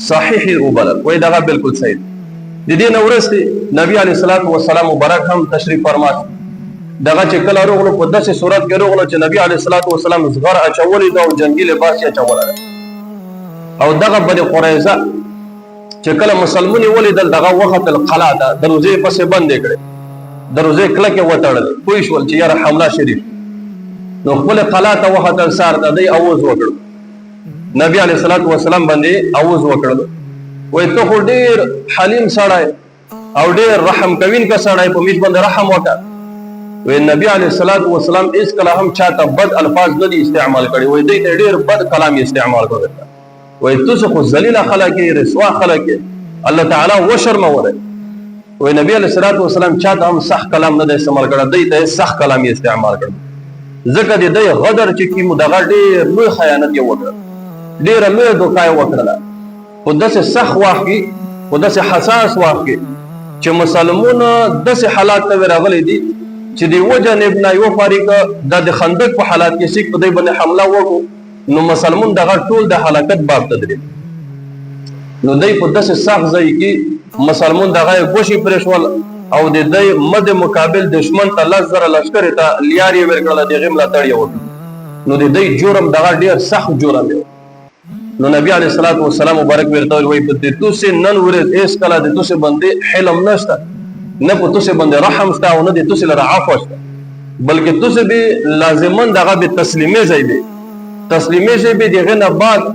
صحیح وبلل وای دغه بالکل صحیح د دې نه ورسته نبی علیه الصلاۃ والسلام مبارک هم تشریف فرمایي دغه چې کله روغلو په داسې صورت کې روغلو چې نبی علیه الصلاۃ والسلام زغر اچولې دا او جنگي لباس یې اچول او دغه بني قریظه چې کله مسلمانې ولیدل دغه وخت القلا ده دروازې پسې بند کړې دروازې کله کې وتړل کوی شول چې یاره حمله شریف نو خپل قلا ته وخت سار ته دی اوز وکړ نبی علیه الصلاۃ والسلام باندې اوز وکړ وای ته خو ډیر حلیم سړی او ډیر رحم کوین کا سړی په میش باندې رحم وکړ وای نبی علیه الصلاۃ والسلام اس کله هم چاته بد الفاظ نه استعمال کړي وای دوی ډیر بد کلام استعمال کړي وای تاسو خو ذلیل خلک رسوا خلک الله تعالی و شرموله وای نبی علیه الصلاۃ والسلام چاته هم صح کلام نه استعمال کړي دوی ته صح کلام استعمال کړي ځکه دې غدر چې کی مدغه ډیر لوی خیانت یې وکړ ډیر لوی دوکای وکړه په داسې سخت وخت کې په داسې حساس وخت کې چې مسلمانون داسې حالات ته راغلي دي چې دی وجنب نه یو فریق د خندق په حالات کې سیک په دې باندې حمله وکړو نو مسلمان دغه ټول د هلاکت باب تدریب نو دای په داسې سخت ځای کې مسلمان دغه ګوشي پرېښول او د دې مد مقابل دشمن ته لزر لشکره ته لیاري ورکړل دغه ملاتړ یو نو د دې جرم دغه ډیر سخت جرم دی نو نبی علیہ الصلوۃ والسلام مبارک ورته وی په دې توسه نن ورځ اس کله د توسه باندې حلم نشته نه په توسه باندې رحم شته او نه د توسه لپاره عفو شته بلکې توسه به لازمن دغه به تسلیمه ځای به تسلیمه ځای به دغه نه بعد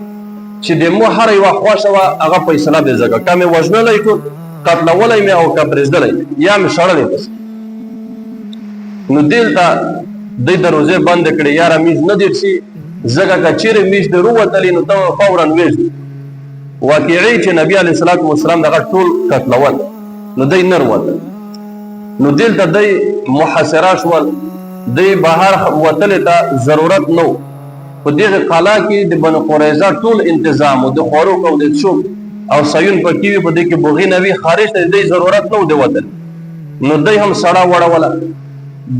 چې د مو هر یو خواشه هغه فیصله به زګه کمه وژنه لای کو قتل ولای می او کبرزدلای یا می شړلې پس نو دلته د دروازه بند کړي یاره میز نه دیسی زګه کچېره میش د روتلې نو ته فورا وېژ واقعي چې نبی علیه الصلاۃ والسلام دغه ټول قتلول نو دای نر وته نو دلته دای محاصره شول دای بهر وتل ته ضرورت نو په دغه قلا کې د بنو قریظه ټول تنظیم او د خوراک او د شوب او سیون پکې په دې کې بوغي نبی خارج ته دای ضرورت نو دی وته نو دای هم سړا وړوله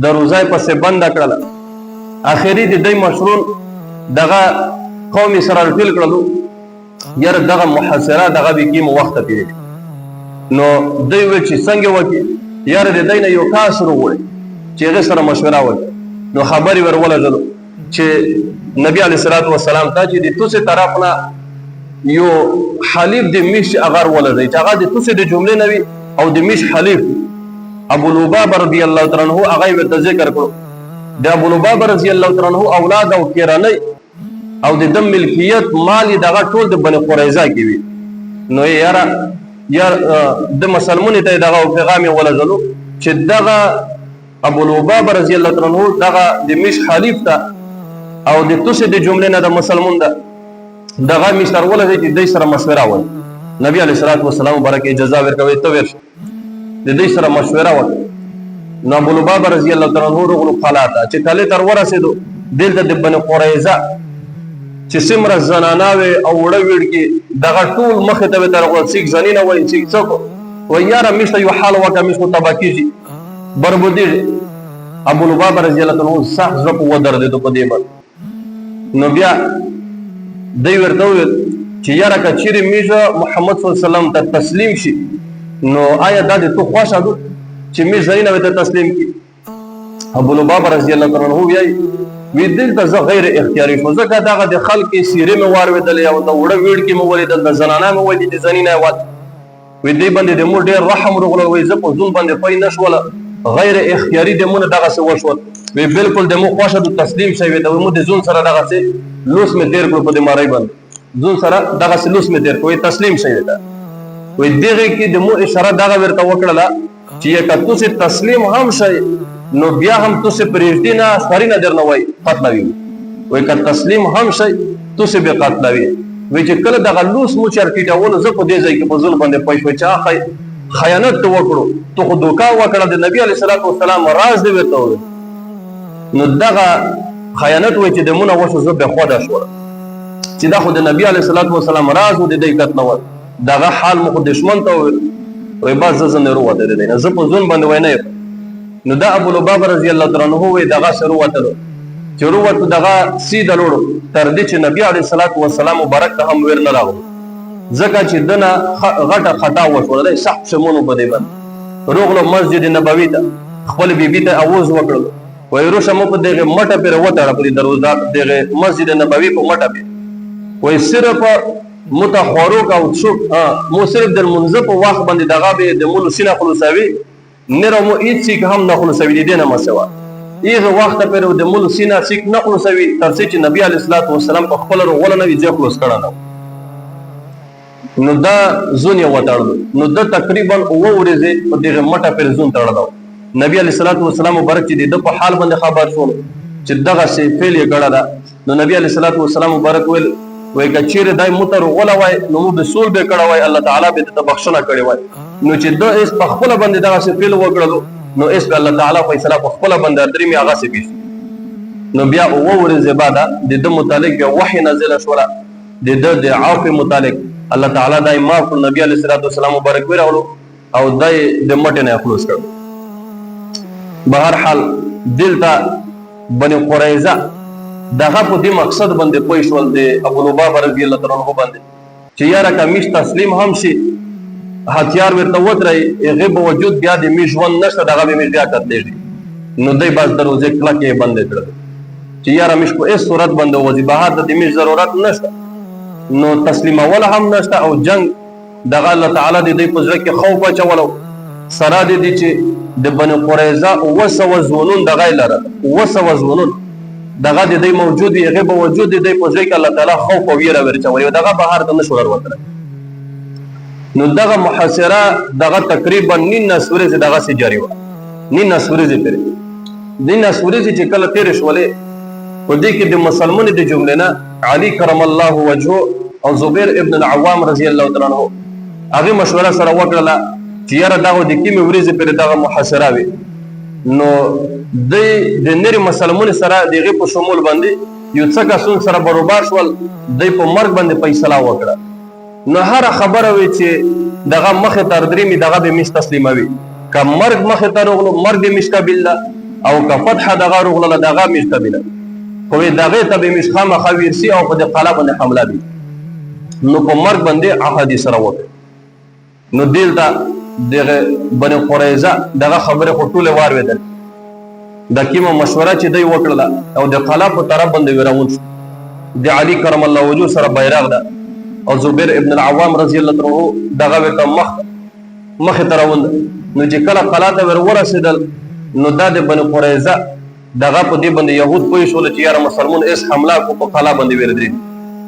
دروازه پسې بند کړل اخري د دای مشرون دغه قومي سره ټیل کړلو یاره دغه محاصره دغه به کیم وخت پیری نو دوی و چې څنګه وکی یاره د دینه یو کاس وروړي چې هغه سره مشوره وکړي نو خبري ورولګلو چې نبی علیه الصلاۃ والسلام ته چې د توسه طرف نه یو حلیف د میش اگر ولدی چې هغه د توسه د جمله نوي او د میش حلیف ابو لبابه رضی الله تعالی عنہ هغه ورته ذکر کړو د ابو لبابه رضی الله تعالی عنہ اولاد او کیرانی او د دم ملکیت مالی دغه ټول د بنی قریظه کې وي نو یاره د مسلمانې ته دغه پیغام ولګلو چې دغه ابو لبابه رضی الله تعالی عنہ دغه د میش حلیف ته او د توسه د جمله نه د مسلمان ده دغه میش تر ولګي چې د سره مشوره وکړي نبی علیه الصلاۃ والسلام مبارک اجازه ورکوي ته ورش د دې سره مشوره وکړي نو ابو لبابه رضی الله تعالی عنہ ورغلو قلاته چې کله تر ورسېدو دلته د بنی قریظه چې سمره زناناوي او وړه وړ کې دغه ټول مخ ته تر غو سیک زنینه وای سیک څوک و یاره مشته یو حال وکه مشو تباکیږي بربودي ابو لبابه رضی الله عنه صح زپ و درد ته په دې باندې نو بیا دوی ورته چې یاره کچېره میجه محمد صلی الله علیه وسلم ته تسلیم شي نو آیا دا د تو خوښه ده چې می زینب ته تسلیم کی ابو لبابه رضی الله عنه وی وی دلته زه غیر اختیاري شو ځکه دغه د خلک سیره مې وارویدل او د وړه ویړ کې مې ولیدل د زنانه مې ولیدل د زنینه وات وی دې باندې د مور ډېر رحم ورغله وی زه په ځون باندې پای نشوله غیر اختیاري د مون دغه څه وشو وی بالکل د مو خوښه د تسلیم شوی د مو د ځون سره دغه څه لوس مې تیر کړ په دې مارای باندې ځون سره دغه څه لوس مې تیر کوی تسلیم شوی دا وی دغه کې د مو اشاره دغه ورته وکړه چې یک تاسو تسلیم هم شي نو بیا هم تاسو پرېږدي نه سرینه درنه وای قتلوي وای که تسلیم هم شي تاسو به قتلوي وی چې کله دغه لوس مو چرکیټاول زه په دې ځای کې په ځل باندې پښو چا خیانت وکړو ته خو دوکا وکړه د نبی علیه الصلاۃ والسلام راز دی ورته نو دغه خیانت وای چې د مونږ وشو زه به خو دا شو چې دا خو د نبی علیه الصلاۃ والسلام راز و د دې قتلول دغه حال مو دشمن ته وای باز زه نه وروته دی نه زه په ځون باندې وای نه نو دا ابو لبابه رضی الله تعالی عنہ وی دغه سره وته چې وروته دغه سیده لورو تر دې چې نبی علیه الصلاۃ والسلام مبارک ته هم ورنه راغلو ځکه چې دنه غټه خطا وشوله، سخت شمونو په دې باندې روغلو مسجد نبوي ته خپل بیبي ته اواز وکړ، وایي روشه مو په دغه مټه پرې وتړه، په دروازه دغه مسجد نبوي په مټه پرې، وایي صرف متخوروک او څوک مو صرف د منځ په وخت باندې دغه به د مولو سینه خلاصوي نه مو هیڅ هم نه خلاصوي دي نه مسوا ایغه وخت پرې د مولو سینه سیک نه خلاصوي تر څو چې نبی علیه الصلاۃ والسلام په خپل روغله نه وي ځکه خلاص کړه. نو دا زون یې وتړل، نو د تقریبا اوه ورځې په دغه مټه پرې زون تړلو. نبی علیه الصلاۃ والسلام مبارک چې د په حال باندې خبر شول چې دغه شی فعل یې کړه ده، نو نبی علیه الصلاۃ والسلام مبارک ویل وای کچیر دای متر غلا وای نو مو به سول به کړه وای الله تعالی به ته بخښنه کړي وای، نو چې د اس په خپل باندې دغه شی فعل وکړلو نو اس په الله تعالی فیصله په خپل باندې درې می هغه سي نو بیا اوه ورځې بعد د متعلق وحی نازل شوله د عفو متعلق الله تعالی دای معاف نبی علیه الصلاۃ والسلام مبارک ویراولو او دای د مټ نه خلاص کړ. بهر حال دلته بني قریظه دغه په دې مقصد باندې پوه شول د ابو لبابه رضی الله تعالی عنہ باندې چې یاره که میش تسلیم هم شي هتیار ورته ودرې هغه به وجود بیا د میش ژوند نشته دغه به میش بیا کتلېږي، نو دی بس دروازې کلکې بندې کړل چې یاره میش په هېڅ صورت باندې وځي، بهر د میش ضرورت نشته، نو تسلیمول هم نشته او جنگ دغه الله تعالی د دې په زړه کې خوف اچولو سره د دې چې د بني قریظه 200 زونون دغه لره 200 زونون دغه د دې موجود وي، هغه به وجود د دې په ځای کې الله تعالی خوف او ویره ورچوي او دغه بهر ته نشو وروتل. نو دغه محاصره دغه تقریبا 19 ورځې دغه سي جاری و، 19 ورځې پرې 19 ورځې چې کله تیر شولې په دې کې د مسلمانانو د جمله نه علي کرم الله وجهه او زبیر ابن العوام رضی الله تعالی عنہ هغه مشوره سره وکړه چې یاره دغه د کیمه ورځې پرې دغه محاصره وي، نو د نری مسلمانانو سره دغه په شمول باندې یو څه کسون سره برابر شول، د په مرګ باندې فیصله وکړه. نو هر خبره وي چې دغه مخه تر درې می دغه به مش تسلیموي، که مرګ مخه تر غلو مرګ مش قبل او که فتح دغه غلو دغه مش قبل، خو دغه ته به مش خامخا ورسی او په د قلا باندې حمله دي، نو په مرګ باندې عهد سره وکړه. نو دلته دغه بني قریظه دغه خبره خو ټوله وارویدل، د کیمه مشوره چې دی وکړه او د قلا په طرف باندې ورون شو، د علي کرم الله وجهه سره بیرغ ده او زبیر ابن العوام رضی الله عنه دغه ورته مخ ته روان، نو چې کله قلا ته ورسېدل نو د بني قریظه دغه په دې باندې يهود پوه شول چې یاره مسلمان اس حمله کو په قلا باندې ورېدل،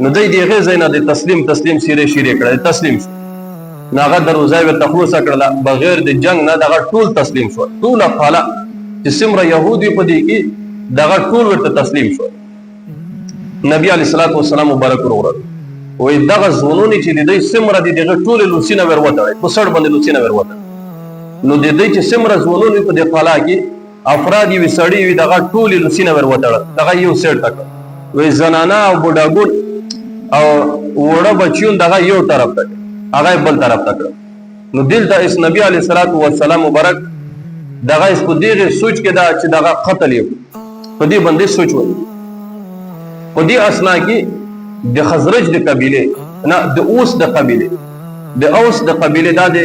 نو دغه ځای نه د تسلیم شیره کړه، تسلیم شو. ناغه دروازه ورته خلاص کړله بغیر د جنگ نه، دغه ټول تسلیم شو، ټول قلا چې سمره يهودي په دې کې دغه ټول ورته تسلیم شو. نبی علیه الصلاۃ والسلام مبارک وروړه وې دغه زونونی چې د دې سمره دغه ټول لوسینه وروته په سړ باندې لوسینه وروته، نو د دې چې سمره زونونی په دې قلا کې افراد وي سړی وي دغه ټول لوسینه وروته دغه یو سیټ تک وې زنانه او بوډاګون او وړه بچیون دغه یو طرف تک هغه بل طرف ته کړ. نو دلته اس نبی علیه الصلاۃ والسلام مبارک دغه اس په دې سوچ کې دا چې دغه قتل یو په دې باندې سوچ و، په دې اسنا کې د خزرج د قبیله نه د اوس د قبیله د اوس د قبیله د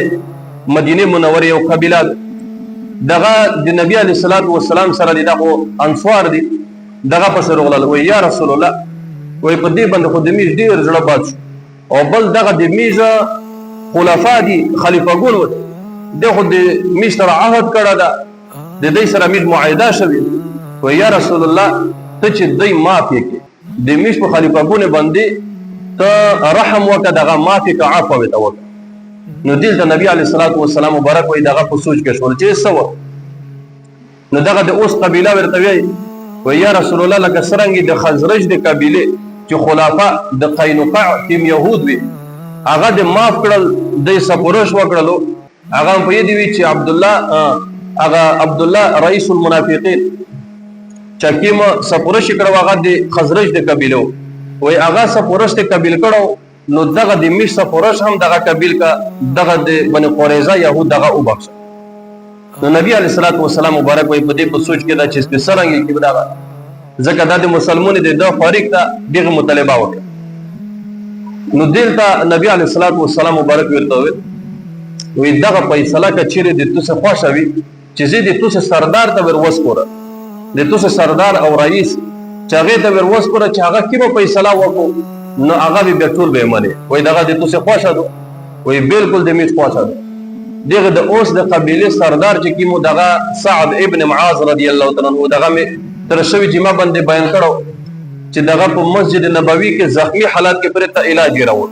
مدینه منوره یو قبیله دغه د نبی علیه الصلاۃ والسلام سره دغه انصار دي دغه په سره ولاله وی یا رسول الله وی په دې باندې خو د میش ډیر زړه باد او بل دغه د میزه خلفا دي خلیفګون و دغه د میش سره عهد کړه ده د دې سره میش معاهده شوی و یا رسول الله ته چې دای معافي کې د میش په خلیفګون باندې ته رحم وکړه دغه معافي کا عفو وکړه. نو دلته نبی علیه الصلاۃ والسلام مبارک وای دغه په سوچ کې شول چې سو نو دغه د اوس قبیله ورته وی و یا رسول الله لکه سرنګي د خزرج د قبیله چې خلافه د قینقاع تیم يهود وي هغه د معاف کړل د سپورش وکړلو، هغه په دې وی چې عبد الله رئیس المنافقین چکیمه سپورش کړو هغه د خزرج د قبیله وي هغه سپورش د قبیل کړو، نو دغه د میش سپورش هم دغه قبیل کا دغه د بني قریظه يهود دغه وبخښ. نو نبی علیه الصلاۃ والسلام مبارک وي په دې په سوچ کې دا چې سپسرنګي کې بداغه ځکه د مسلمانانو د فارق ته دغه مطالبه وکړه. نو دلته نبی علیه الصلاۃ والسلام مبارک ورته وی دغه فیصله که چیرې د تو څه خوښه وي چې زه د تو څه سردار ته ور وسپاره، د تو څه سردار او رئیس چې هغې ته ور وسپاره چې هغه کومه فیصله وکړو نو هغه به بیا ټول به یې منې. وایي دغه د تو څه خوښه ده؟ وایي بالکل د مې خوښه ده. دغه د اوس د قبیلې سردار چې کوم دغه سعد ابن معاذ رضی الله تعالی عنہ دغه مې تر شوي جمعه باندې بیان کړو چې دغه په مسجد نبوي کې زخمی حالات کې پرې ته علاج یې راوړ.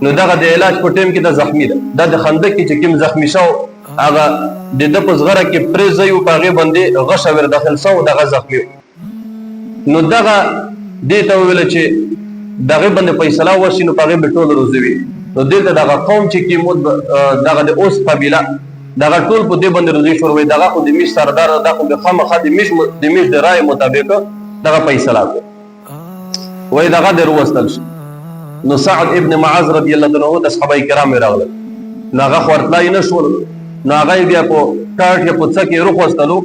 نو دغه د علاج په ټیم کې د زخمی ده، دا د خندق کې چې کوم زخمی شو هغه د ده په زغره کې پرې ځای و، په هغې باندې غشه ور داخل سو، دغه زخمی. نو دغه دې ته وویله چې دغه باندې فیصله وشي نو په هغې به ټول روزه وي. نو دلته دغه قوم چې کوم دغه د اوس قبیله دغه ټول په دې باندې روزي شروع وي. دغه خو د میش سردار دا خو د خامخا د میش د رایې مطابق دغه فیصله کوي. وایي دغه دې وروستل شي. نو سعد ابن معاذ رضی الله عنه د صحابه کرام راغلل، نو هغه خو ورتلای نه شول، نو هغه بیا په ټاټ یا په څه کې روح وستلو،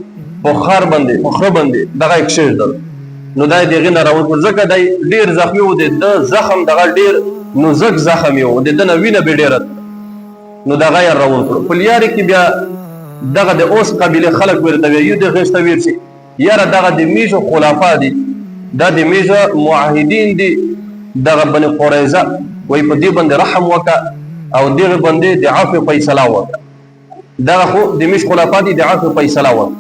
په خار باندې په خره باندې دغه یې کښېږدل. نو دا یې د هغې نه راوکړل ځکه دی ډېر زخمي و، د ده زخم دغه ډېر نازک زخم یې و، د ده نه وینه به ډېره تله. نو دغه یې راون کړو. په لیارې کې بیا دغه د اوس قبیلې خلک ورته وایي یو د غېږ ته ویرسي یاره دغه د میژو خلفا دي، دا د میژو معاهدین دي، دغه بني قریظه وایي په دې باندې رحم وکړه او دغه باندې د عفو فیصله وکړه. دغه خو د میژ خلفا دي، د عفو فیصله وکړه.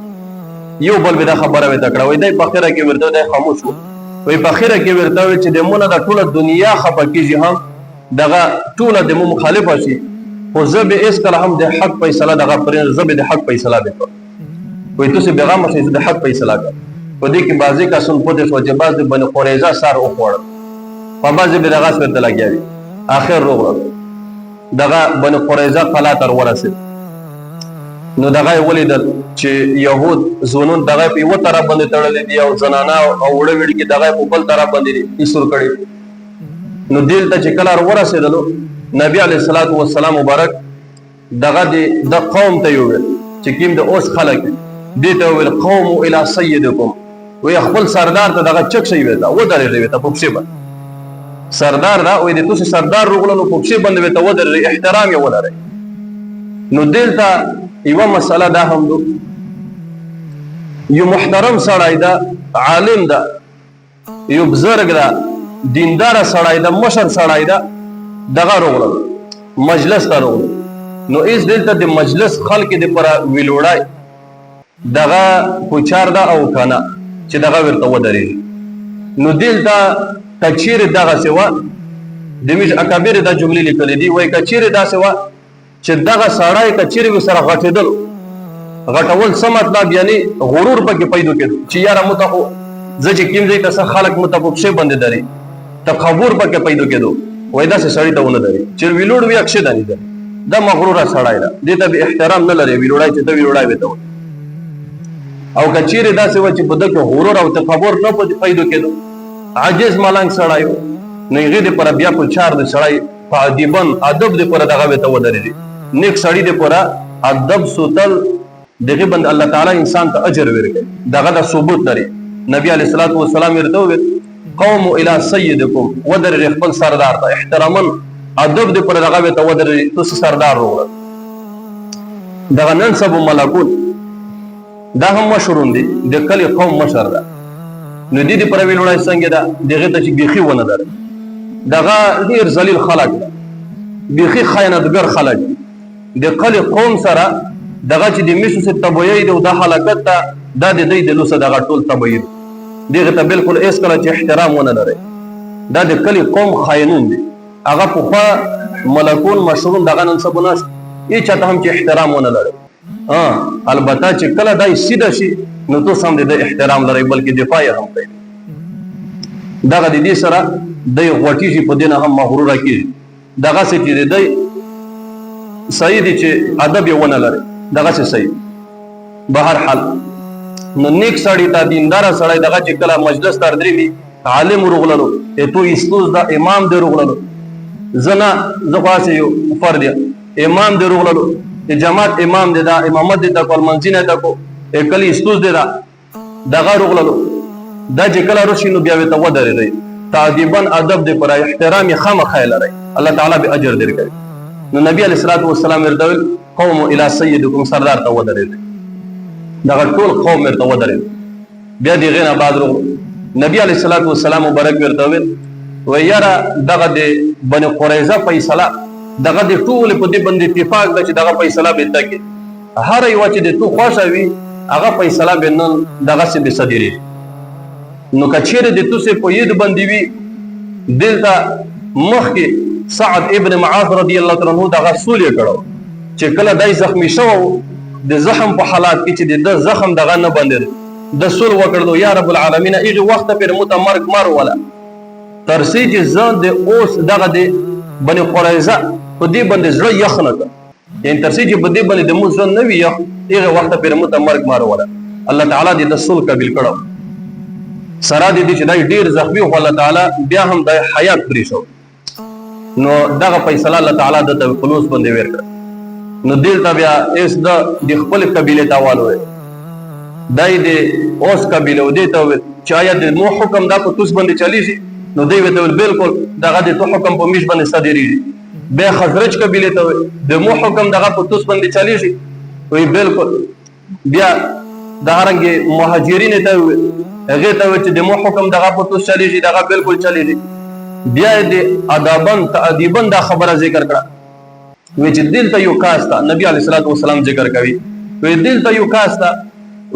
یو بل به دا خبره ورته کړه. وایي دی په اخره کې ورته دی خاموش و. وایي په اخره کې ورته وایي چې د مونه د ټوله دنیا خفه کېږي هم دغه ټوله د مو مخالفه شي، خو زه به هېڅکله هم د حق فیصله دغه پرېږدم، زه به د حق فیصله به کوم. وایي تاسې بېغمه شئ، زه د حق فیصله کوم. په دې کې بعضې کسان پوه شو چې بعض د بني قریظه سر وخوړل، په بعضې به دغه ورته لګیا وي. آخر روغ دغه بني قریظه قلعه ته ورسېد. نو دغه یې ولیدل چې یهود زونون دغه په یوه طرف باندې تړلي دي او زنانه او وړه وړي کې دغه په بل طرف باندې ایسور کړي. نو دلته چې کله ورسېدلو نبی علیه الصلاۃ والسلام مبارک دغه د قوم ته وویل چې کوم د اوس خلک دې ته وویل قوم الی سیدکم، وایي خپل سردار ته دغه چک شی ویته ودرېږئ ورته په پښې باندې. سردار دا وایي د تاسې سردار روغله نو په پښې باندې ورته ودرېږئ، احترام یې ولرئ. نو دلته یوه مسله دا هم ده، یو محترم سړی ده، عالم ده، یو بزرګ ده، دینداره سړی ده، مشر سړی ده، دغه روغله مجلس ته روغله. نو ایس دلته د مجلس خلک دپاره ویلوړی دغه کوچار ده او کنه چې دغه ورته ودرېږي. نو دلته که چیرې دغسې وه د میژ اکابر دا جملې لیکلې دي، وایي که چیرې داسې وه چې دغه سړی که چیرې ورسره غټېدل، غټول څه مطلب یعنی غرور پکې پیدا کېدو چې یاره موږ ته خو زه چې کوم ځای ته څه خلک موږ ته په پښې باندې دري، تکبر پکې پیدا کېدو. وایي داسې سړي ته ونه دري چې ویلوړ وي اکښې دانې ده، دا مغروره سړی ده، دې ته به احترام نه لري، ویلوړی چې ته ویلوړی به ته وایي. او که چیرې داسې وه چې په ده کې غرور او تکبر نه پیدا کېدو، عاجز ملنګ سړی و، نو هغې دپاره بیا په چار د سړی په ادیبن ادب دپاره دغه ورته ودرېږي. نیک سړي دپاره ادب سوتل دغې باندې الله تعالی انسان ته اجر ورکوي، دغه د ثبوت لري. نبي علیه الصلاۃ والسلام ورته وویل قوم الی سیدکم، ودرېږئ خپل سردار ته احتراما ادب دپاره دغه ورته ودرېږئ، تاسې سردار روغله. دغه ننصب ملکون دا هم مشرون دي، د کلي قوم مشر ده. نو دې دپاره ویلوړی څنګه ده دغې ته چې بیخي ونه دري، دغه ډېر ذلیل خلک ده، بیخي خیانتګر خلک دي. د کلي قوم سره دغه چې د میشو سه تبعیه دی او دا حلقت ته دا د دوی د لوسه دغه ټول تبعیه دی، دغې ته بالکل هېڅکله چې احترام ونه لرئ. دا د کلي قوم خاینون دي، هغه پخوا ملکون مشرون دغه ننصبونه هېچ چاته هم چې احترام ونه لرئ. البته چې کله دا سیده شي نو تاسو هم د ده احترام لرئ، بلکې دفاع یې هم کوئ. دغه د دې سره دی غوټېږي، په دې نه هم مغروره کېږي. دغسې چې د دی صحیح دی چې ادب یې ونه لري، دغسې صحیح. بهر حال نو نیک سړي ته دینداره سړی دغه چې کله مجلس ته درېږي، عالم روغللو تو استوز دا امام دی روغللو، زه نه زه خو هسې یو فرد یم، امام دی روغللو، جماعت امام دی، دا امامت دی تا کو، المنځي نه تا کو، کلي استوز دی دا دغه روغللو. دا چې کله راشي نو بیا ورته ودرېږئ، تعذيبا ادب دې پر احترام خامخا لري الله تعالی به اجر درکړي. نو نبی علیہ الصلوۃ والسلام ورته قوم الى سیدکم سردار ته ودرېد دغه ټول قوم ورته ودرېد. بیا دې غینه بعد نبی علیہ الصلوۃ والسلام مبارک ورته و یاره دغه د بنی قریظه فیصله دغه د ټول په دې باندې اتفاق ده چې دغه فیصله به تکي هر یو چې د تو خوښه وي هغه فیصله به نن دغه څه به صدري. نو کچېره د تو څه په ید باندې وي دلته مخکې سعد ابن معاذ رضی الله تعالی عنہ دغه رسول کړو چې کله دای زخمی شو د زخم په حالات کې چې د زخم دغه نه بندل د سول وکړو یا رب العالمین ایغه وخت پر متمرک مار ولا ترسي چې ځان د اوس دغه د بنی قریظه په دې باندې زړه یخنه یعنی ترسي چې په دې باندې د موږ نه وی ایغه وخت پر متمرک مار ولا الله تعالی دې د سول قبول کړو سره دې چې دای ډیر زخمی او الله تعالی بیا هم د حیات پرې شو. نو دغه فیصله الله تعالی د خلوص باندې ورکړ. نو دلته بیا اس د خپل قبیله تاوالو دای دې اوس قبیله ودې ته چې آیا د مو حکم دا په توس باندې چلی شي نو دوی وته بالکل دغه د تو حکم په میش باندې صادریږي. بیا خزرج قبیله ته د مو حکم دغه په توس باندې چلی شي وی بالکل. بیا د هرنګ مهاجرین ته هغه ته چې د مو حکم دغه په توس چلی شي دغه بالکل چلی شي. بیا د ادبن تادیبن دا خبره ذکر کړه وی چې دلته یو کاستا نبی علیہ الصلوۃ والسلام ذکر کوي وی دلته یو کاستا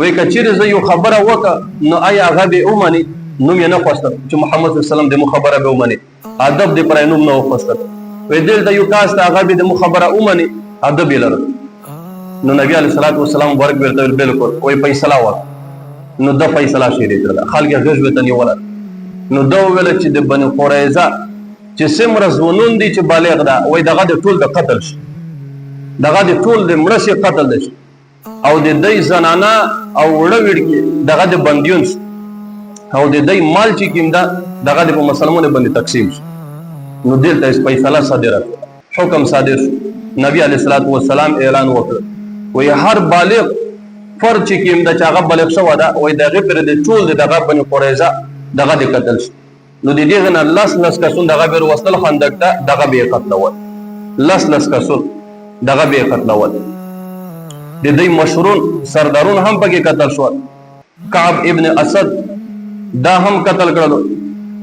وی کچیر زه یو خبره وکړه نو آیا هغه به اومني نوم یې نه خواسته چې محمد صلی الله علیه وسلم د مخبره به اومني ادب دې پر نوم نه خواسته وی دلته یو کاستا هغه به د مخبره اومني ادب یې لرل. نو نبی علیہ الصلوۃ والسلام ورک ورته بالکل وی فیصله وکړه. نو د فیصله شری کړه خلک غږ وته نیول. نو دا ویل چې د بنی قریظه چې سمره زونون دي چې بالغ ده وای دغه د ټول د قتل شي دغه د ټول د مرشي قتل شي او د دې زنانا او وړه وړکی دغه د بندیون شي او د دې مال چې کیمدا دغه د مسلمانانو باندې تقسیم شي. نو دلته اس فیصله صادره حکم صادر نبی علیہ الصلوۃ والسلام اعلان وکړ وای هر بالغ فرد چې کیمدا چې هغه بالغ شو دا وای دغه پر د ټول دغه بنی قریظه دغه د قتل شي. نو د دې غن لس کسون دغه بیر وصل خندق ته دغه به قتلول لس کسون دغه به قتلول. د دې مشهور سردارون هم پکې قتل شو. کعب ابن اسد دا هم قتل کړل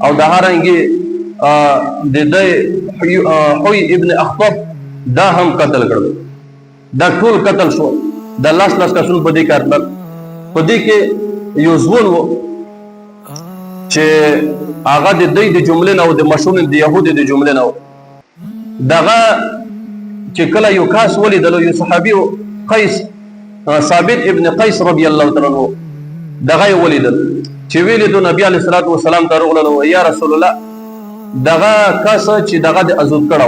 او د هرنګي د دې حوی ابن اخطب دا هم قتل کړل. دا ټول قتل شو. د لس کسون په دې کارتل په دې کې یو ځوان چې هغه د دې د جملې نه او د مشهور د يهود د جملې نه دغه چې کله یو کاس ولیدل یو صحابي قیس ثابت ابن قیس رضی الله تعالی عنہ دغه ولیدل چې ویل د نبی علیہ الصلوۃ والسلام ته راغله یا رسول الله دغه کاس چې دغه د ازود کړه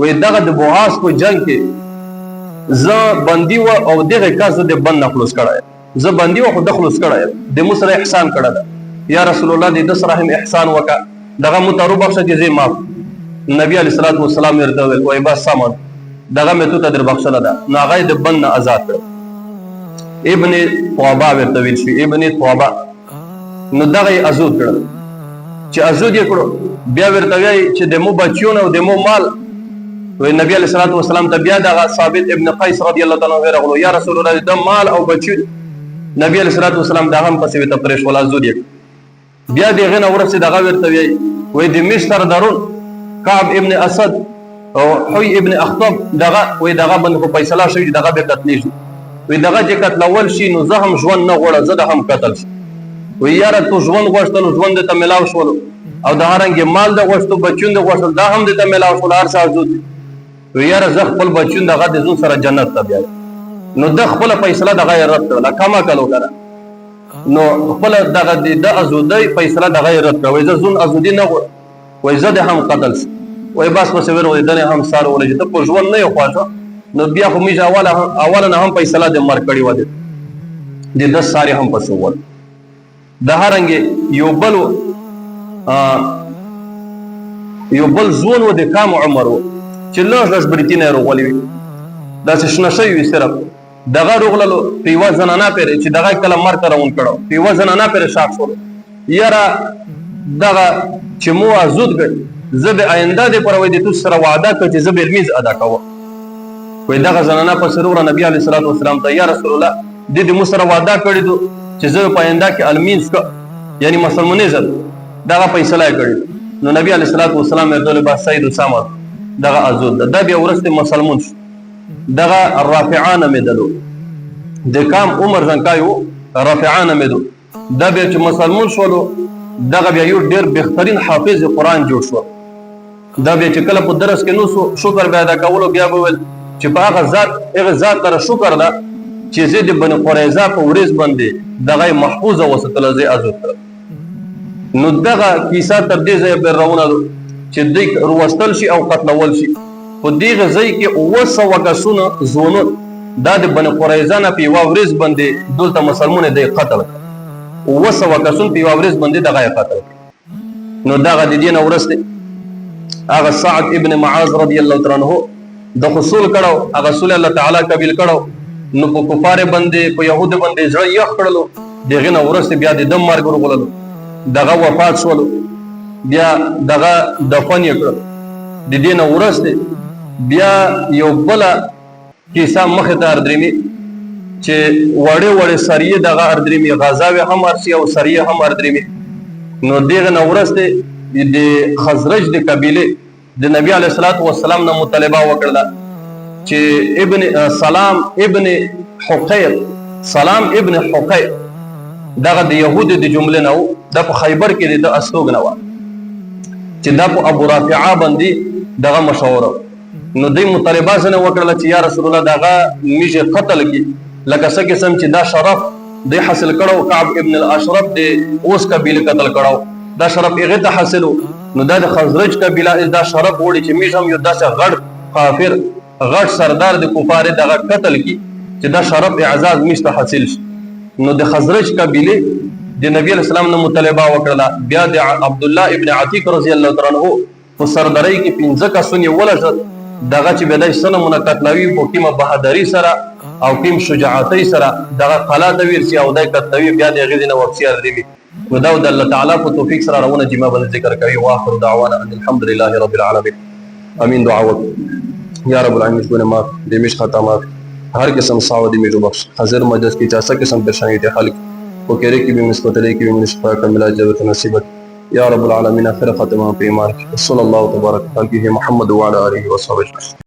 وای دغه د بوعاس په جنگ کې ز بندي و او دغه کاس د بند خلاص کړه ز بندي و خو د خلاص کړه د مصر احسان کړه یا رسول الله دې د سره هم احسان وکا دغه مترو بخښه چې زی معاف. نبی علیہ الصلوۃ والسلام ورته وای بس سامان دغه مته ته در بخښله ده نو هغه د بند آزاد کړ. ابن طوبه ورته ویل شي ابن طوبه نو دغه آزاد کړ چې آزاد یې کړو بیا ورته وای چې د مو بچیونه او د مو مال وای نبی علیہ الصلوۃ والسلام ته بیا دغه ثابت ابن قیس رضی الله تعالی عنہ ورغلو یا رسول الله د مال او بچی نبی علیہ الصلوۃ والسلام دا هم پسې ته پرېښ ولا آزاد یې بیا دغه نو ورسې دغه ورته وای د مشتر درون کعب ابن اسد او حوی ابن اخطب دغه وای دغه باندې په فیصله شوی دغه به قتل شي وای دغه چې قتل اول شي نو زه هم ژوند نه غوړه زه هم قتل شي وای یاره تو ژوند غوښتل ژوند ته ملاو شول او د هرنګ مال د غوښتو بچون د غوښتل دا هم ته ملاو شول هر څه حدود وای یاره زه خپل بچون دغه د زون سره جنت ته بیا نو د خپل فیصله دغه رد کړه کما کلو کړه نو خپل دغه د ازودۍ فیصله دغه رد کړه وای زه زون ازودي نه وای زه د هم قتل شي وای بس په سویر وای دنه هم سار ولې ته په ژوند نه خواځه نو بیا خو میږه اوله نه هم فیصله د مر کړی و دي د 10 ساري هم پسو ول د هرنګ یو بل زون و د کام عمر چې لږ بریتینه روغلی دا څه شنه وي صرف دغه روغللو په وزن نه پره چې دغه کله مر کړون کړو په وزن نه پره شاک شو یاره دغه چې مو ازود کړ زه به آینده دې پر وای دې تاسو سره وعده کړ چې زه به لمونځ ادا کوم. وای دغه زنانه په سرور نبی علیه الصلاۃ والسلام ته یا رسول الله دې مو سره وعده کړی دو چې زه په آینده کې المینځ ک یعنی مسلمانې زل دغه فیصله کړی. نو نبی علیه الصلاۃ والسلام یې ورته با سید اسامه دغه ازود دا بیا ورسته مسلمان شو. دغه رافعان مدلو د کام عمر زنکایو رافعان مدو دا بیا چې مسلمان شولو دغه بیا یو ډیر بهترین حافظ قرآن جوړ شو. دا بیا چې کله په درس کې نو شکر بیا ادا کولو بیا به ول چې په هغه ذات در شکر ده چې زید بن قریظه په ورځ باندې دغه محفوظه وساتله زی ازود کړ. نو دغه کیسه تر دې ځای پر روانه چې دوی وروستل شي او قتلول شي. په دغه ځای کې 900 کسونه زونه د بن قریظه نه په ورځ باندې دلته مسلمانونه دی قتل کړ. 900 کسونه په ورځ باندې دغه قتل کړ. نو دغه د دین ورسته هغه سعد ابن معاذ رضی الله تعالی عنہ د حصول کړه هغه رسول الله تعالی قبول کړه. نو په کفار باندې په يهود باندې ځړ یخ کړلو دغه نو ورسته بیا د دم مارګ ورغلل دغه وفات شول بیا دغه دفن یې کړ. د دین ورسته بیا یو بل کیسه مخه ته اردريمي چې وړه وړه سریه دغه اردريمي غزاوي هم ارسي او سریه هم اردريمي. نو دغه نو ورسته د خزرج د قبيله د نبی عليه الصلاه والسلام نه مطالبه وکړه چې ابن سلام ابن حقير سلام ابن حقير دغه د يهود د جمله نو د خیبر کې د استوګ نو چې د ابو رافعه باندې دغه مشوره. نو د مطالبه سره وکړه چې یا رسول الله دغه میشه قتل کی لکه څنګه قسم چې دا شرف د حاصل کړو کعب ابن الاشرف د اوس قبیله قتل کړو دا شرف هغه ته حاصلو. نو د خزرج قبیله دا شرف وړي چې میشه هم یو داسه غړ کافر غټ سردار د کفار دغه قتل کی چې دا شرف اعزاز مشته حاصل شي. نو د خزرج قبیله د نبی اسلام نه مطالبه وکړه. بیا د عبد الله ابن عتیق رضی الله تعالی عنہ په سرداري کې 15 کسونه ولژل دغه چې بدای سره منقطلوي په کیمه بهادری سره او کیم شجاعتي سره دغه قلا د ورسي او د کتوي بیا د غزنه وقتی اردوي. نو دا د الله تعالی په توفیق سره روانه جما بل ذکر کوي. واخر دعوانا ان الحمد لله رب العالمين. امين. دعا وکړه یا رب العالمین ګونه ما د مش خطامات هر قسم سعودی میرو بخش حاضر مجلس کی چاسا قسم پریشانی ته حل کو کہے کہ بھی نسبت لے کہ بھی شفا کا ملا جبت نصیبت یا رب العالمین. آخر ختمہ پہ ایمان صلی اللہ تبارک علیہ محمد وعلى آلہ وصحبہ.